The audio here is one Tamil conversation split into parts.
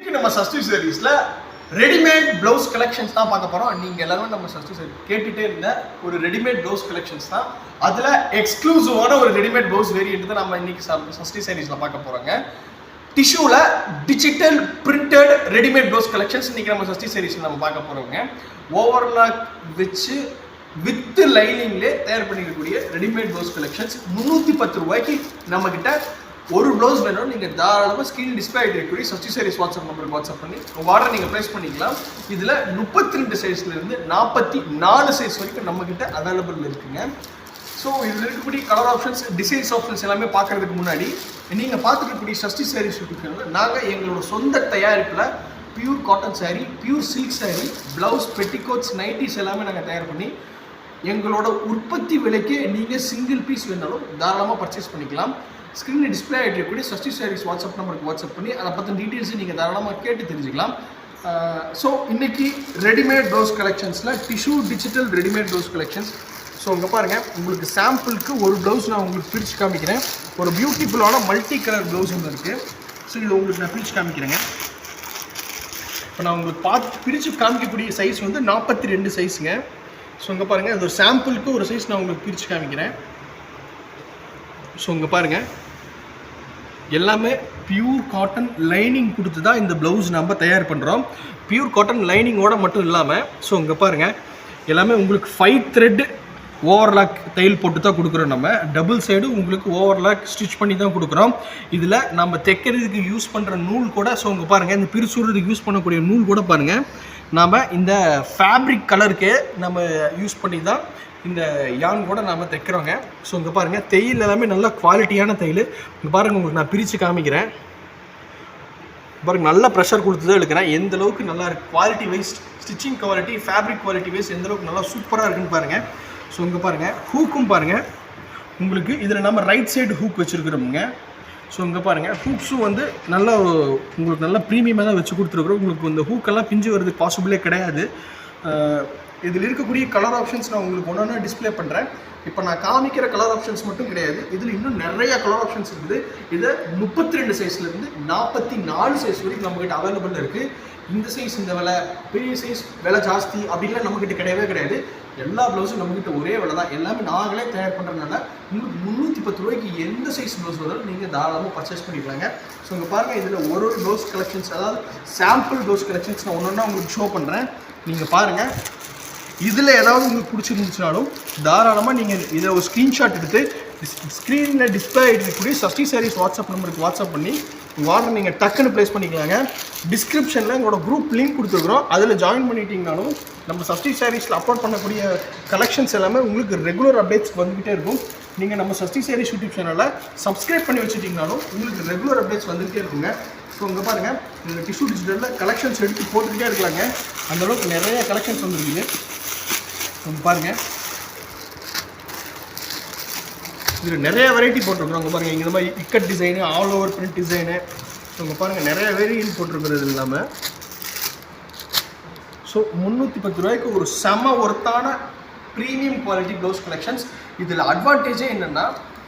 இன்னைக்கு நம்ம சஷ்டி சீரிஸ்ல ரெடிமேட் பிளவுஸ் கலெக்ஷன்ஸ் தான் பார்க்க போறோம். நீங்க எல்லாரும் நம்ம சஷ்டி சீரிஸ் கேட்டுட்டே இருந்த ஒரு ரெடிமேட் பிளவுஸ் கலெக்ஷன்ஸ் தான். அதுல எக்ஸ்க்ளூசிவான ஒரு ரெடிமேட் பிளவுஸ் வேரியன்ட் தான் நம்ம இன்னைக்கு சஷ்டி சீரிஸ்ல பார்க்க போறோங்க. டிஷ்யூல digital printed readymade blouse collections இன்னைக்கு நம்ம சஷ்டி சீரிஸ்ல நம்ம பார்க்க போறோங்க. ஓவர்லாக் வச்சு வித் லைனிங்லே தயார் பண்ணிக்கக்கூடிய ரெடிமேட் பிளவுஸ் கலெக்ஷன்ஸ் 310 ரூபாய்க்கு நம்ம கிட்ட ஒரு ப்ளவுஸ் வேணும். நீங்கள் தாராளமாக ஸ்க்ரீன் டிஸ்பிளே ஆகிட்டு இருக்கக்கூடிய சஷ்டி சீரிஸ் வாட்ஸ்அப் நம்பருக்கு வாட்ஸ்அப் பண்ணி உங்கள் ஆர்டர் நீங்கள் ப்ளேஸ் பண்ணிக்கலாம். இதில் 32 சைஸ்லேருந்து 44 சைஸ் வரைக்கும் நம்மக்கிட்ட அவைலபிள் இருக்குங்க. ஸோ இதில் இருக்கக்கூடிய கலர் ஆப்ஷன்ஸ், டிசைன்ஸ் ஆப்ஷன்ஸ் எல்லாமே பார்க்குறதுக்கு முன்னாடி நீங்கள் பார்த்துட்டு இருக்கக்கூடிய சஷ்டி சீரிஸ் யூடியூப் நாங்கள் எங்களோட சொந்த தயாரிப்பில் pure cotton sari, pure silk sari, blouse, petticoats, nighties எல்லாமே நாங்கள் தயார் பண்ணி எங்களோட உற்பத்தி விலைக்கு நீங்கள் சிங்கிள் பீஸ் வேணாலும் தாராளமாக பர்ச்சேஸ் பண்ணிக்கலாம். ஸ்க்ரீனில் டிஸ்பிளே ஆகிட்டு இருக்கக்கூடிய சஷ்டி சீரிஸ் வாட்ஸ்அப் நம்பருக்கு வாட்ஸ்அப் பண்ணி அதை பற்றின டீட்டெயில்ஸை நீங்கள் தாராளமாக கேட்டு தெரிஞ்சுக்கலாம். ஸோ இன்றைக்கி ரெடிமேட் ப்ளவுஸ் கலெக்ஷன்ஸில் tissue digital readymade blouse collections. So இங்கே பாருங்கள், உங்களுக்கு சாம்பிளுக்கு ஒரு ப்ளவுஸ் நான் உங்களுக்கு பிரித்து காமிக்கிறேன். ஒரு பியூட்டிஃபுல்லான மல்டி கலர் ப்ளவுஸ் ஒன்று இருக்குது. ஸோ இதை உங்களுக்கு நான் பிரித்து காமிக்கிறேங்க. இப்போ நான் உங்களுக்கு பிரித்து காமிக்கக்கூடிய சைஸ் வந்து 42 சைஸுங்க. ஸோ இங்கே பாருங்கள், அது ஒரு சாம்பிளுக்கு ஒரு சைஸ் நான் உங்களுக்கு பிரித்து காமிக்கிறேன். ஸோ இங்கே பாருங்கள், எல்லாமே பியூர் காட்டன் லைனிங் கொடுத்து தான் இந்த ப்ளவுஸ் நம்ம தயார் பண்ணுறோம். பியூர் காட்டன் லைனிங்கோடு மட்டும் இல்லாமல் ஸோ இங்கே பாருங்கள், எல்லாமே உங்களுக்கு 5 த்ரெட் ஓவர்லாக் தையல் போட்டு தான் கொடுக்குறோம். நம்ம டபுள் சைடு உங்களுக்கு ஓவர்லாக் ஸ்டிச் பண்ணி தான் கொடுக்குறோம். இதில் நம்ம தைக்கிறதுக்கு யூஸ் பண்ணுற நூல் கூட ஸோ இங்கே பாருங்கள், இந்த பிரிச்சுடுறதுக்கு யூஸ் பண்ணக்கூடிய நூல் கூட பாருங்கள், நாம் இந்த ஃபேப்ரிக் கலருக்கு நம்ம யூஸ் பண்ணி தான் இந்த யான் கூட நாம் தைக்கிறோங்க. ஸோ இங்கே பாருங்கள், தையல் எல்லாமே நல்ல குவாலிட்டியான தையல். இங்கே பாருங்கள், உங்களுக்கு நான் பிரித்து காமிக்கிறேன். பாருங்கள், நல்ல ப்ரெஷர் கொடுத்து தான் எடுக்கிறேன். எந்த அளவுக்கு நல்லா இருக்குது quality wise, stitching quality, fabric quality wise எந்த அளவுக்கு நல்லா சூப்பராக இருக்குன்னு பாருங்கள். ஸோ இங்கே பாருங்கள், ஹூக்கும் பாருங்கள், உங்களுக்கு இதில் நம்ம ரைட் சைடு ஹூக் வச்சுருக்குறோமுங்க. ஸோ இங்கே பாருங்கள், ஹூக்ஸும் வந்து நல்லா உங்களுக்கு நல்லா ப்ரீமியமாக தான் வச்சு கொடுத்துருக்குறோம். உங்களுக்கு இந்த ஹூக்கெல்லாம் பிஞ்சு வரதுக்கு பாசிபிளே கிடையாது. இதில் இருக்கக்கூடிய கலர் ஆப்ஷன்ஸ் நான் உங்களுக்கு ஒன்று ஒன்றா டிஸ்பிளே பண்ணுறேன். இப்போ நான் காமிக்கிற கலர் ஆப்ஷன்ஸ் மட்டும் கிடையாது, இதில் இன்னும் நிறைய கலர் ஆப்ஷன்ஸ் இருக்குது. இதை 32 சைஸ்லேருந்து 44 சைஸ் வரைக்கும் நம்மக்கிட்ட அவைலபிள் இருக்குது. இந்த சைஸ் இந்த விலை, பெரிய சைஸ் விலை ஜாஸ்தி அப்படின்லாம் நம்மக்கிட்ட கிடையவே கிடையாது. எல்லா ப்ளவுஸும் நம்மக்கிட்ட ஒரே விலை தான். எல்லாமே நாங்களே தயார் பண்ணுறதுனால உங்களுக்கு 310 ரூபாய்க்கு எந்த சைஸ் ப்ளவுஸ் வந்தாலும் நீங்கள் தாராளமாக பர்ச்சேஸ் பண்ணிக்கலாங்க. ஸோ இங்கே பாருங்கள், இதில் ஒரு ப்ளவுஸ் கலெக்ஷன்ஸ், அதாவது சாம்பிள் ப்ளவுஸ் கலெக்ஷன்ஸ் நான் ஒன்று ஒன்றா உங்களுக்கு ஷோ பண்ணுறேன். நீங்கள் பாருங்கள், இதில் ஏதாவது உங்களுக்கு பிடிச்சிருந்துச்சுனாலும் தாராளமாக நீங்கள் இதை ஒரு ஸ்க்ரீன்ஷாட் எடுத்து ஸ்க்ரீனில் டிஸ்பிளே ஆகிருக்கக்கூடிய சஷ்டி சீரிஸ் வாட்ஸ்அப் நம்பருக்கு வாட்ஸ்அப் பண்ணி உங்கள் ஆர்டர் நீங்கள் டக்குன்னு ப்ளேஸ் பண்ணிக்கலாங்க. டிஸ்கிரிப்ஷனில் எங்களோட குரூப் லிங்க் கொடுத்துருக்குறோம். அதில் ஜாயின் பண்ணிட்டீங்கனாலும் நம்ம சஷ்டி சீரிஸில் அப்லோட் பண்ணக்கூடிய கலெக்ஷன்ஸ் எல்லாமே உங்களுக்கு ரெகுலர் அப்டேட்ஸ் வந்துக்கிட்டே இருக்கும். நீங்கள் நம்ம சஷ்டி சீரிஸ் யூடியூப் சேனலில் சப்ஸ்கிரைப் பண்ணி வச்சுட்டிங்கனாலும் உங்களுக்கு ரெகுலர் அப்டேட்ஸ் வந்துகிட்டே இருக்குங்க. ஸோ இங்கே பாருங்கள், இந்த டிஷ்யூ டிஜிட்டலில் கலெக்ஷன்ஸ் எடுத்து போட்டுக்கிட்டே இருக்கலாங்க. அந்தளவுக்கு நிறைய கலெக்ஷன்ஸ் வந்துருக்குது. பாருங்கள், இதில் நிறைய வெரைட்டி போட்டிருக்குறோம். அங்கே பாருங்கள், இந்த மாதிரி ikat design, all over print design. So இங்கே பாருங்கள், நிறைய வேரியன்ட் போட்டிருக்கிறது இல்லாமல் ஸோ 310 ரூபாய்க்கு ஒரு செம ஒர்த்தான ப்ரீமியம் குவாலிட்டி ப்ளவுஸ் கலெக்ஷன்ஸ். இதில் அட்வான்டேஜே என்னென்னா,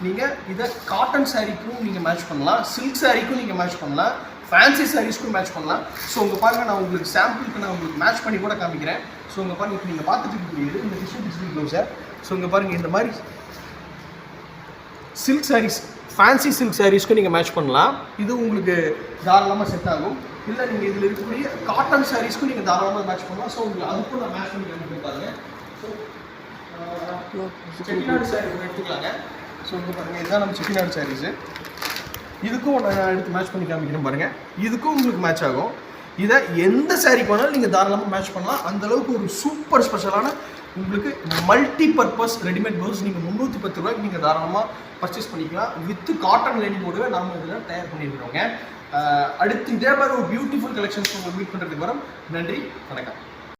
நீங்கள் இதை காட்டன் சாரீக்கும் நீங்கள் மேட்ச் பண்ணலாம், சில்க் சாரீக்கும் நீங்கள் மேட்ச் பண்ணலாம், ஃபேன்சி சாரீஸ்க்கும் மேட்ச் பண்ணலாம். ஸோ இங்கே பாருங்கள், நான் உங்களுக்கு சாம்பிளுக்கு நான் உங்களுக்கு மேட்ச் பண்ணி கூட காமிக்கிறேன். ஸோ இங்கே பாருங்கள், இப்போ நீங்கள் பார்த்துட்டு இருக்கக்கூடியது இந்த டிஷ்யூ டிஜிட்டல் ப்ளவுஸை. ஸோ இங்கே பாருங்கள், இந்த மாதிரி சில்க் சாரீஸ், ஃபேன்சி சில்க் சாரீஸ்க்கும் நீங்கள் மேட்ச் பண்ணலாம். இது உங்களுக்கு தாராளமாக செட் ஆகும். இல்லை நீங்கள் இதில் இருக்கக்கூடிய காட்டன் சாரீஸ்க்கும் நீங்கள் தாராளமாக மேட்ச் பண்ணலாம். ஸோ உங்களுக்கு அதுக்கும் நான் மேட்ச் பண்ணி காமிக்கிறேன் பாருங்கள். ஸோ செட்டிநாடு சாரீ ஒன்று எடுத்துக்கலாங்க. ஸோ இங்கே பாருங்கள், இதுதான் நம்ம செட்டிநாடு சாரீஸு. இதுக்கும் நான் எடுத்து மேட்ச் பண்ணி காமிக்கிறேன் பாருங்கள். இதுக்கும் உங்களுக்கு மேட்ச் ஆகும். இதை எந்த சாரீக்கு வேணாலும் நீங்கள் தாராளமாக மேட்ச் பண்ணலாம். அந்தளவுக்கு ஒரு சூப்பர் ஸ்பெஷலான உங்களுக்கு மல்டி பர்பஸ் ரெடிமேட் ப்ளவுஸ் நீங்கள் 310 ரூபாய்க்கு நீங்கள் தாராளமாக பர்ச்சேஸ் பண்ணிக்கலாம். வித் காட்டன் லைனிங்கோடு நாம் இதில் தயார் பண்ணியிருக்கிறோங்க. அடுத்து இதே மாதிரி ஒரு பியூட்டிஃபுல் கலெக்ஷன்ஸ் உங்களுக்கு மீட் பண்ணுறதுக்கு வரோம். நன்றி, வணக்கம்.